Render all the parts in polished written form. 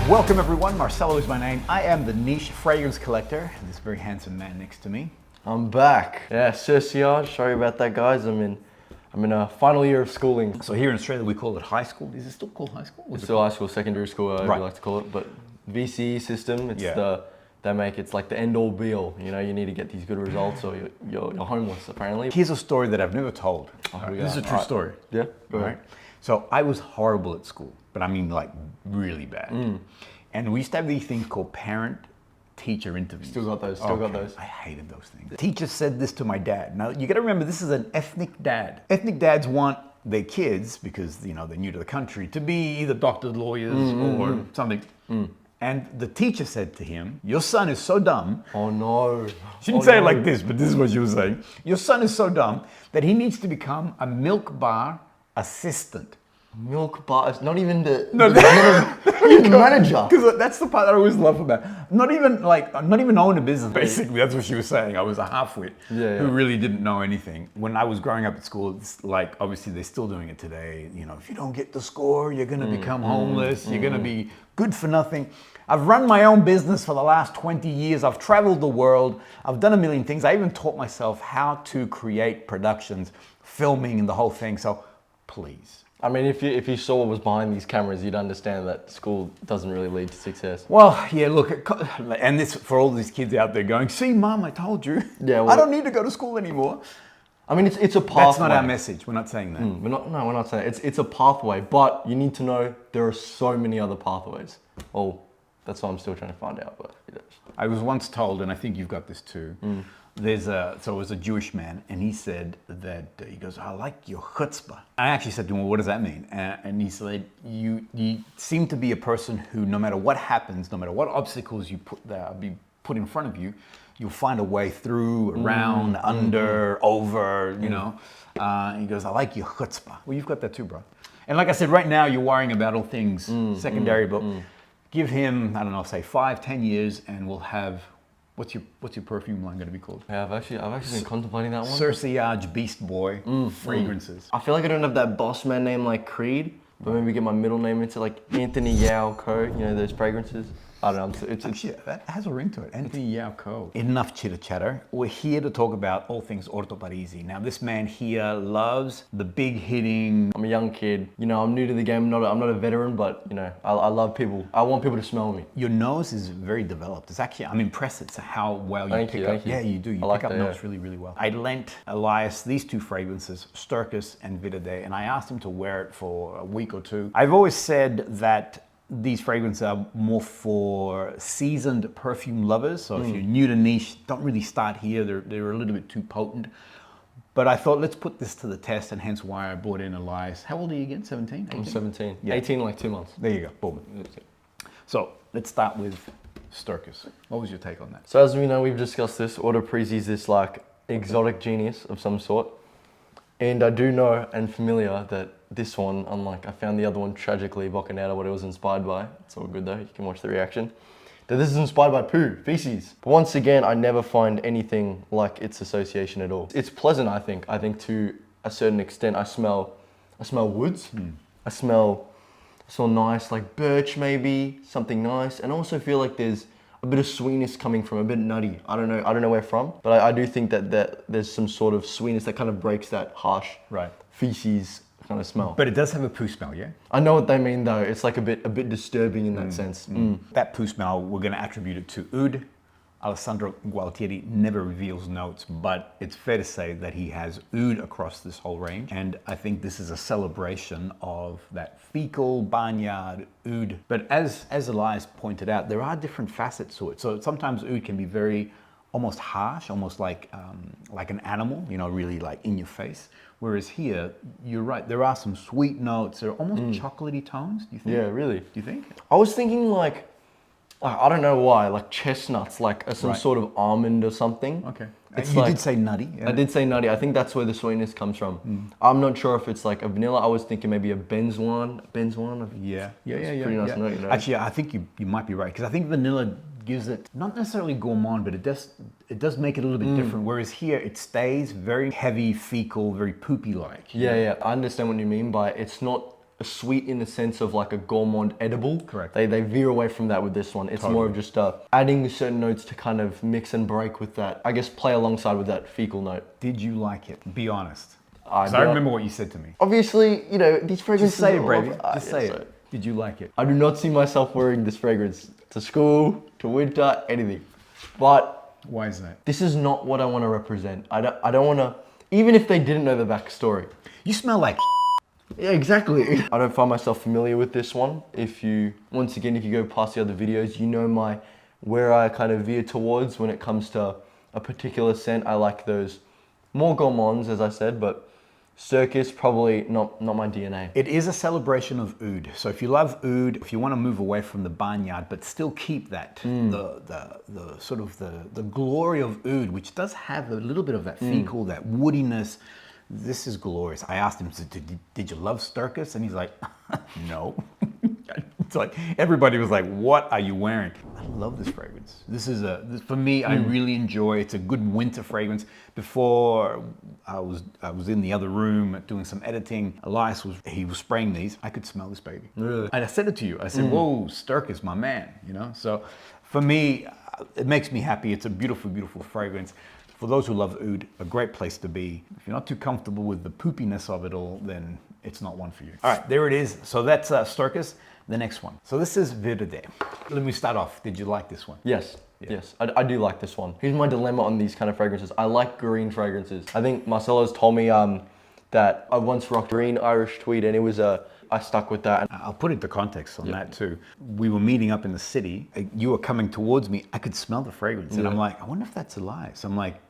Welcome everyone, Marcelo is my name. I am the niche fragrance collector. This very handsome man next to me. I'm back. Yeah, Stercus. Sorry about that, guys. I'm in a final year of schooling. So here in Australia we call it high school. Is it still called high school? It's still high school, secondary school, I like to call it. But VCE system, it's it's like the end all be all. You know, you need to get these good results or you're homeless apparently. Here's a story that I've never told. This is a true story. Yeah, go ahead. So I was horrible at school, but I mean like really bad. And we used to have these things called parent-teacher interviews. Still got those, got those. I hated those things. The teacher said this to my dad. Now you gotta remember, this is an ethnic dad. Ethnic dads want their kids, because you know they're new to the country, to be either doctors, lawyers, or something. And the teacher said to him, your son is so dumb. Oh no. She didn't say it like this, but this is what she was saying. Your son is so dumb that he needs to become a milk bar assistant. Milk bar, it's not even the manager. Because that's the part that I always love about. Not even own a business, basically. That's what she was saying. I was a halfwit who really didn't know anything. When I was growing up at school, it's like, obviously they're still doing it today. You know, if you don't get the score, you're gonna become homeless. You're gonna be good for nothing. I've run my own business for the last 20 years. I've traveled the world. I've done a million things. I even taught myself how to create productions, filming and the whole thing. So please. I mean, if you saw what was behind these cameras, you'd understand that school doesn't really lead to success. Well, yeah, look, and this for all these kids out there going, see, Mom, I told you. Yeah, well, I don't need to go to school anymore. I mean, it's a pathway. That's not our message. We're not saying that. We're not saying that. It's a pathway, but you need to know there are so many other pathways. Oh, that's what I'm still trying to find out. But I was once told, and I think you've got this too. So it was a Jewish man, and he said that, he goes, I like your chutzpah. I actually said to him, well, what does that mean? And he said, you seem to be a person who, no matter what happens, no matter what obstacles you be put in front of you, you'll find a way through, around, under, over, you know. He goes, I like your chutzpah. Well, you've got that too, bro. And like I said, right now you're worrying about all things secondary, but give him, I don't know, say 5-10 years, and we'll have, what's your perfume line going to be called? Yeah, I've actually been contemplating that one. Stercus Beast Boy fragrances. I feel like I don't have that boss man name like Creed, but maybe get my middle name into like Anthony Yao Co. You know those fragrances. I don't know. Actually, that has a ring to it. Anthony Yao Co. Enough chitter chatter. We're here to talk about all things Orto Parisi. Now, this man here loves the big hitting. I'm a young kid. You know, I'm new to the game. I'm not a veteran, but you know, I love people. I want people to smell me. Your nose is very developed. It's actually, I'm impressed at how well you pick up. Yeah, you do. You pick up notes really, really well. I lent Elias these two fragrances, Stercus and VIRIDE, and I asked him to wear it for a week or two. I've always said that these fragrances are more for seasoned perfume lovers. So if you're new to niche, don't really start here. They're a little bit too potent. But I thought, let's put this to the test, and hence why I brought in Elias. How old are you again? 17? 18? I'm 17. Yeah. 18 in like 2 months. There you go. Boom. So let's start with Stercus. What was your take on that? So as we know, we've discussed this. Orto Parisi is this like exotic genius of some sort. And I do know and familiar that this one, unlike I found the other one tragically, BOCCANERA, what it was inspired by. It's all good though, you can watch the reaction. That this is inspired by poo, feces. But once again, I never find anything like its association at all. It's pleasant, I think. I think to a certain extent, I smell woods. I smell nice, like birch maybe, something nice. And I also feel like there's a bit of sweetness coming from, a bit nutty. I don't know where from, but I do think that there's some sort of sweetness that kind of breaks that harsh feces kind of smell. But it does have a poo smell, yeah? I know what they mean though. It's like a bit disturbing in that sense. That poo smell, we're going to attribute it to oud. Alessandro Gualtieri never reveals notes, but it's fair to say that he has oud across this whole range. And I think this is a celebration of that fecal barnyard oud. But as Elias pointed out, there are different facets to it. So sometimes oud can be very almost harsh, almost like an animal, you know, really like in your face. Whereas here, you're right, there are some sweet notes. They're almost chocolatey tones, do you think? Yeah, really. Do you think? I was thinking like, I don't know why, like chestnuts, like some sort of almond or something. Okay. You did say nutty. Yeah. I did say nutty. I think that's where the sweetness comes from. I'm not sure if it's like a vanilla. I was thinking maybe a benzoin. Yeah. Pretty nice note, you know? Actually, I think you might be right, because I think vanilla gives it, not necessarily gourmand, but it does make it a little bit different. Whereas here, it stays very heavy, fecal, very poopy-like. Yeah, I understand what you mean by it's not sweet in the sense of like a gourmand edible. Correct. They veer away from that with this one. It's more of just adding certain notes to kind of mix and break with that. I guess play alongside with that fecal note. Did you like it? Be honest. I Because I remember what you said to me. Obviously, you know, these fragrances. Just say it, are Brady. off- Just say it. Did you like it? I do not see myself wearing this fragrance to school, to winter, anything. But Why is that? this is not what I want to represent. I don't want to, even if they didn't know the backstory. You smell like Yeah, exactly. I don't find myself familiar with this one. Once again, if you go past the other videos, you know where I kind of veer towards when it comes to a particular scent. I like those more gourmands, as I said, but Stercus, probably not my DNA. It is a celebration of oud. So if you love oud, if you want to move away from the barnyard, but still keep that, the sort of the glory of oud, which does have a little bit of that fecal, that woodiness, this is glorious. I asked him, did you love Stercus? And he's like, no. It's like, everybody was like, what are you wearing? I love this fragrance. This is for me, I really enjoy. It's a good winter fragrance. Before I was in the other room doing some editing, Elias was spraying these. I could smell this baby. Really? And I said it to you. I said, whoa, Stercus, my man, you know? So for me, it makes me happy. It's a beautiful, beautiful fragrance. For those who love oud, a great place to be. If you're not too comfortable with the poopiness of it all, then it's not one for you. All right, there it is. So that's Stercus. The next one. So this is VIRIDE. Let me start off. Did you like this one? Yes. Yeah. Yes, I do like this one. Here's my dilemma on these kind of fragrances. I like green fragrances. I think Marcelo's told me that I once rocked green Irish tweed, and it was I stuck with that. I'll put into context on that too. We were meeting up in the city. You were coming towards me. I could smell the fragrance, and I'm like, I wonder if that's Elias. I'm like,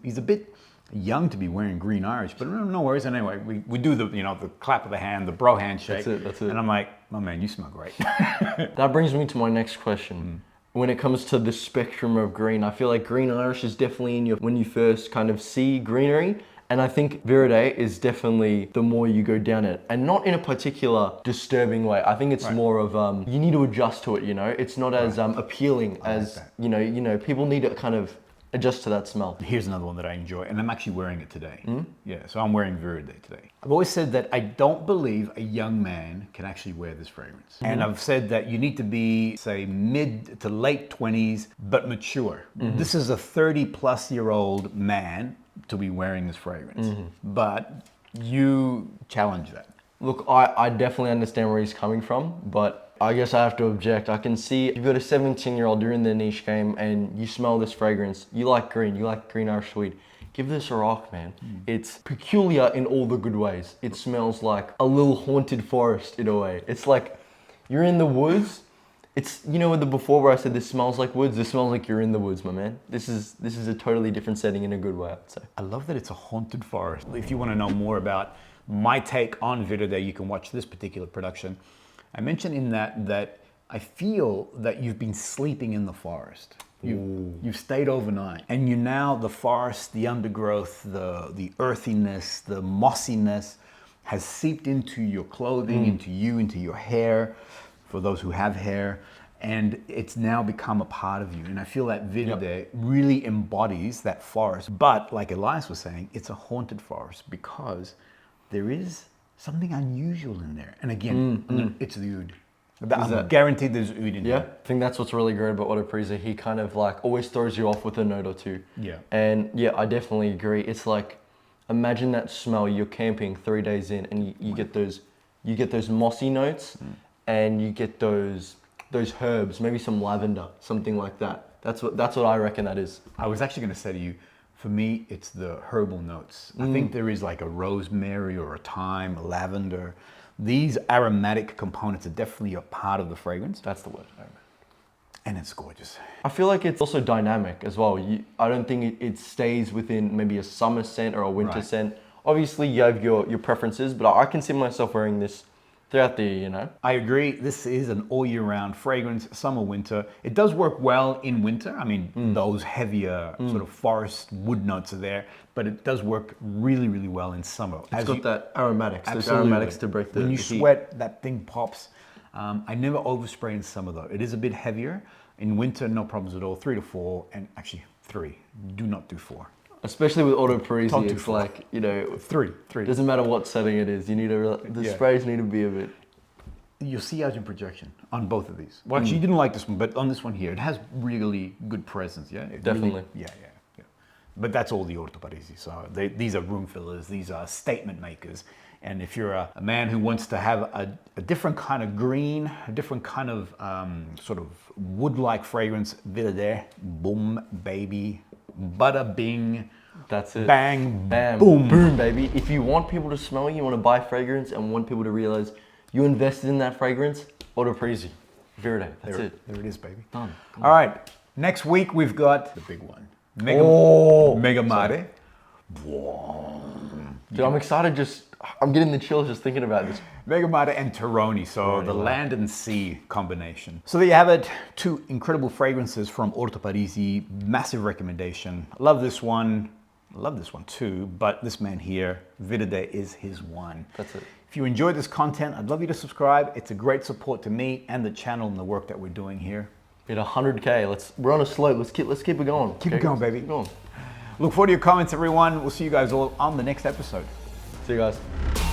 he's a bit young to be wearing green Irish, but no worries. And anyway, we do the the clap of the hand, the bro handshake. That's it. And I'm like, my man, you smell great. That brings me to my next question. When it comes to the spectrum of green, I feel like green Irish is definitely in when you first kind of see greenery. And I think VIRIDE is definitely the more you go down it, and not in a particular disturbing way. I think it's more of you need to adjust to it. It's not as appealing as people need to kind of adjust to that smell. Here's another one that I enjoy, and I'm actually wearing it today. Yeah, so I'm wearing VIRIDE today. I've always said that I don't believe a young man can actually wear this fragrance. And I've said that you need to be, say, mid to late 20s, but mature. This is a 30-plus-year-old man to be wearing this fragrance. But you challenge that. Look, I definitely understand where he's coming from, but I guess I have to object. I can see you've got a 17-year-old, you're in the niche game, and you smell this fragrance. You like green Irish tweed. Give this a rock, man. It's peculiar in all the good ways. It smells like a little haunted forest in a way. It's like you're in the woods. It's, before where I said this smells like woods, this smells like you're in the woods, my man. This is a totally different setting in a good way, I'd say. I love that it's a haunted forest. If you want to know more about my take on VIRIDE, you can watch this particular production. I mentioned in that I feel that you've been sleeping in the forest. You've stayed overnight, and the forest, the undergrowth, the earthiness, the mossiness has seeped into your clothing, into your hair, for those who have hair, and it's now become a part of you. And I feel that VIRIDE really embodies that forest. But like Elias was saying, it's a haunted forest because there is something unusual in there. And again, it's the oud. I'm guaranteed there's oud in there. I think that's what's really great about Orto Parisi. He kind of always throws you off with a note or two. Yeah. And I definitely agree. It's like, imagine that smell. You're camping 3 days in, and you get those mossy notes, and you get those herbs, maybe some lavender, something like that. That's what I reckon that is. I was actually going to say to you, for me, it's the herbal notes. I think there is like a rosemary or a thyme, a lavender. These aromatic components are definitely a part of the fragrance. That's the word. And it's gorgeous. I feel like it's also dynamic as well. I don't think it stays within maybe a summer scent or a winter scent. Obviously, you have your preferences, but I can see myself wearing this throughout the year, I agree. This is an all year round fragrance, summer, winter. It does work well in winter. I mean, those heavier sort of forest wood notes are there, but it does work really, really well in summer. It's got that aromatics. Absolutely. There's aromatics to break the When you heat. sweat, that thing pops. I never overspray in summer though. It is a bit heavier. In winter, no problems at all. 3 to 4, and actually 3. Do not do 4. Especially with Orto Talk Parisi, too it's far. like, you know, Three. doesn't matter what setting it is. You need the Yeah. sprays need to be a bit. You'll see out in projection on both of these. Well, actually, you didn't like this one, but on this one here, it has really good presence, yeah? It Definitely. Really, yeah. But that's all the Orto Parisi. So these are room fillers, these are statement makers. And if you're a man who wants to have a different kind of green, a different kind of sort of wood-like fragrance, VIRIDE, boom, baby, bada bing. That's it. Bang, Bam, boom. boom, baby. If you want people to smell you want to buy fragrance and want people to realize you invested in that fragrance, Orto Parisi, VIRIDE. That's it. There it is, baby. Done. All right. Next week, we've got the big one. Mega Mare. Dude, I'm excited I'm getting the chills just thinking about this. Mega Mare and Teroni, so the land and sea combination. So there you have it, 2 incredible fragrances from Orto Parisi, massive recommendation. I love this one. I love this one too, but this man here, VIRIDE, is his one. That's it. If you enjoyed this content, I'd love you to subscribe. It's a great support to me and the channel and the work that we're doing here. Hit 100K. We're on a slope. Let's keep it going. Keep it going, baby. Keep going. Look forward to your comments, everyone. We'll see you guys all on the next episode. See you guys.